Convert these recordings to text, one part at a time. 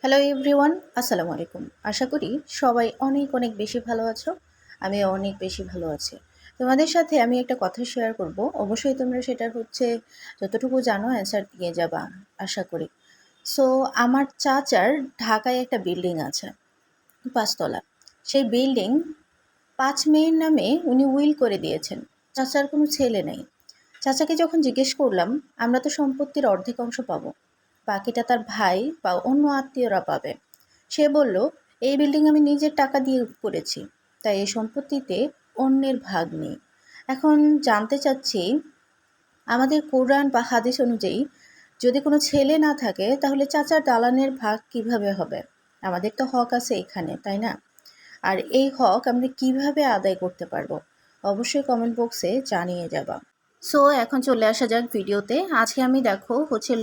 Hello everyone, আসসালামু আলাইকুম। আশা করি সবাই অনেক অনেক বেশি ভালো আছো। আমি অনেক বেশি ভালো আছি। তোমাদের সাথে আমি একটা কথা শেয়ার করব। অবশ্যই তোমরা সেটার যতটুকু জানো অ্যান্সার দিয়ে যাবা আশা করি। সো আমার চাচার ঢাকায় একটা বিল্ডিং আছে, ৫ তলা। সেই বিল্ডিং ৫ মেয়ের নামে উনি উইল করে দিয়েছেন। চাচার কোনো ছেলে নেই। চাচাকে যখন জিজ্ঞেস করলাম, আমরা তো সম্পত্তির অর্ধেক অংশ পাবো, বাকিটা তার ভাই বা অন্য আত্মীয়রা পাবে। সে বলল, এই বিল্ডিং আমি নিজের টাকা দিয়ে করেছি, তাই এই সম্পত্তিতে অন্যের ভাগ নেই। এখন জানতে চাচ্ছি, আমাদের কোরআন বা হাদিস অনুযায়ী যদি কোনো ছেলে না থাকে তাহলে চাচার দালানের ভাগ কিভাবে হবে? আমাদের তো হক আছে এখানে, তাই না? আর এই হক আমরা কিভাবে আদায় করতে পারবো? অবশ্যই কমেন্ট বক্সে জানিয়ে যাবা। সো এখন চলে আসা যাক ভিডিওতে। আজকে আমি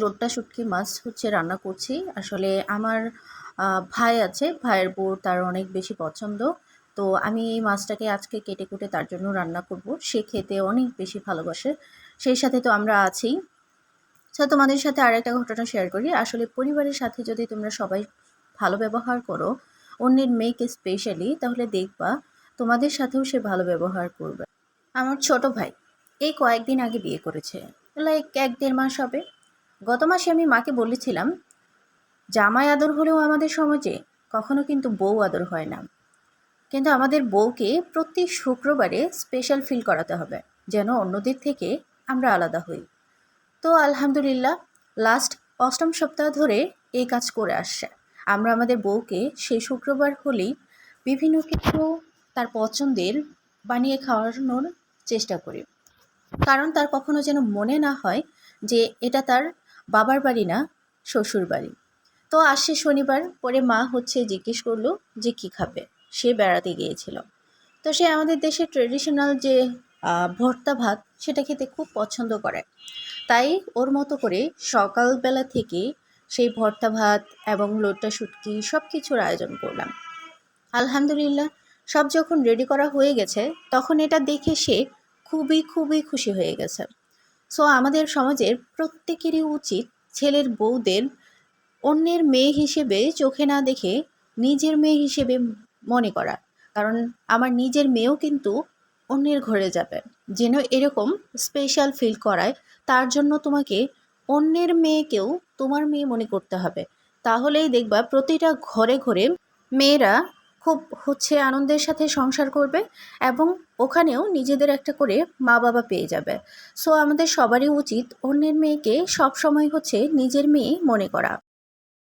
লোট্টা শুটকি মাছ রান্না করছি। আসলে আমার ভাই আছে, ভাইয়ের বউ তার অনেক বেশি পছন্দ। তো আমি এই মাছটাকে আজকে কেটে কুটে তার জন্য রান্না করব। সে খেতে অনেক বেশি ভালোবাসে। সেই সাথে তো আমরা আছি। তোমাদের সাথে আরেকটা ঘটনা শেয়ার করি। আসলে পরিবারের সাথে যদি তোমরা সবাই ভালো ব্যবহার করো, অন্যের মেয়েকে স্পেশালি, তাহলে দেখবা তোমাদের সাথেও সে ভালো ব্যবহার করবে। আমার ছোট ভাই এই কয়েকদিন আগে বিয়ে করেছে, লাইক ১-১.৫ মাস হবে। গত মাসে আমি মাকে বলেছিলাম, জামাই আদর হলেও আমাদের সমাজে কখনো কিন্তু বউ আদর হয় না। কিন্তু আমাদের বউকে প্রতি শুক্রবারে স্পেশাল ফিল করাতে হবে, যেন অন্যদের থেকে আমরা আলাদা হই। তো আলহামদুলিল্লাহ, লাস্ট ৮ম সপ্তাহ ধরে এই কাজ করে আসছে। আমরা আমাদের বউকে সেই শুক্রবার হলেই বিভিন্ন কিছু তার পছন্দের বানিয়ে খাওয়ানোর চেষ্টা করি, কারণ তার কখনো যেন মনে না হয় যে এটা তার বাবার বাড়ি না, শ্বশুর বাড়ি। তো আসছে শনিবার পরে মা জিজ্ঞেস করলো যে কী খাবে। সে বেড়াতে গিয়েছিল। তো সে আমাদের দেশের ট্রেডিশনাল যে ভর্তা ভাত, সেটা খেতে খুব পছন্দ করে। তাই ওর মতো করে সকালবেলা থেকে সেই ভর্তা ভাত এবং লোট্টা শুটকি সব কিছুর আয়োজন করলাম। আলহামদুলিল্লাহ, সব যখন রেডি করা হয়ে গেছে, তখন এটা দেখে সে খুবই খুবই খুশি হয়ে গেছে। সো আমাদের সমাজের প্রত্যেকেরই উচিত ছেলের বউদের অন্যের মেয়ে হিসেবে চোখে না দেখে নিজের মেয়ে হিসেবে মনে করা। কারণ আমার নিজের মেয়েও কিন্তু অন্যের ঘরে যাবে, যেন এরকম স্পেশাল ফিল করায়। তার জন্য তোমাকে অন্যের মেয়েকেও তোমার মেয়ে মনে করতে হবে। তাহলেই দেখবা প্রতিটা ঘরে ঘরে মেয়েরা খুব আনন্দের সাথে সংসার করবে, এবং ওখানেও নিজেদের একটা করে মা বাবা পেয়ে যাবে। সো আমাদের সবারই উচিত অন্যের মেয়েকে সবসময় নিজের মেয়ে মনে করা।